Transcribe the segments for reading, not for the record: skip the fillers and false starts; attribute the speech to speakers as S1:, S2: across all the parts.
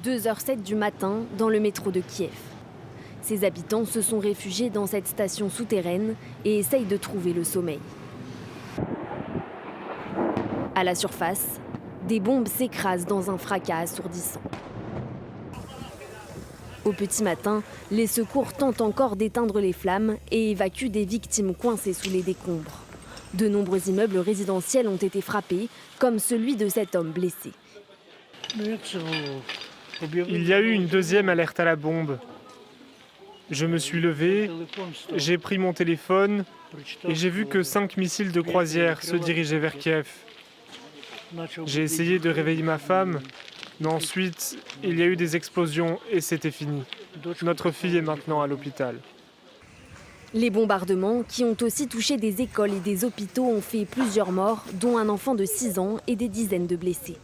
S1: 2h07 du matin dans le métro de Kiev. Ses habitants se sont réfugiés dans cette station souterraine et essayent de trouver le sommeil. À la surface, des bombes s'écrasent dans un fracas assourdissant. Au petit matin, les secours tentent encore d'éteindre les flammes et évacuent des victimes coincées sous les décombres. De nombreux immeubles résidentiels ont été frappés, comme celui de cet homme blessé.
S2: Il y a eu une deuxième alerte à la bombe. Je me suis levé, j'ai pris mon téléphone et j'ai vu que 5 missiles de croisière se dirigeaient vers Kiev. J'ai essayé de réveiller ma femme, mais ensuite, il y a eu des explosions et c'était fini. Notre fille est maintenant à l'hôpital.
S1: Les bombardements, qui ont aussi touché des écoles et des hôpitaux, ont fait plusieurs morts, dont un enfant de 6 ans et des dizaines de blessés.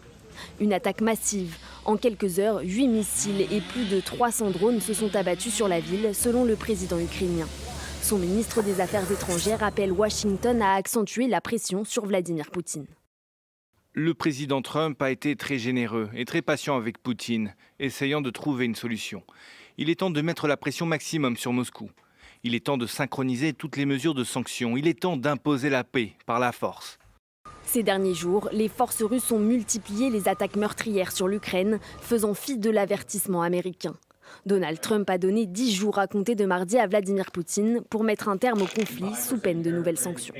S1: Une attaque massive. En quelques heures, 8 missiles et plus de 300 drones se sont abattus sur la ville, selon le président ukrainien. Son ministre des Affaires étrangères appelle Washington à accentuer la pression sur Vladimir Poutine.
S3: Le président Trump a été très généreux et très patient avec Poutine, essayant de trouver une solution. Il est temps de mettre la pression maximum sur Moscou. Il est temps de synchroniser toutes les mesures de sanctions. Il est temps d'imposer la paix par la force.
S1: Ces derniers jours, les forces russes ont multiplié les attaques meurtrières sur l'Ukraine, faisant fi de l'avertissement américain. Donald Trump a donné 10 jours à compter de mardi à Vladimir Poutine pour mettre un terme au conflit sous peine de nouvelles sanctions.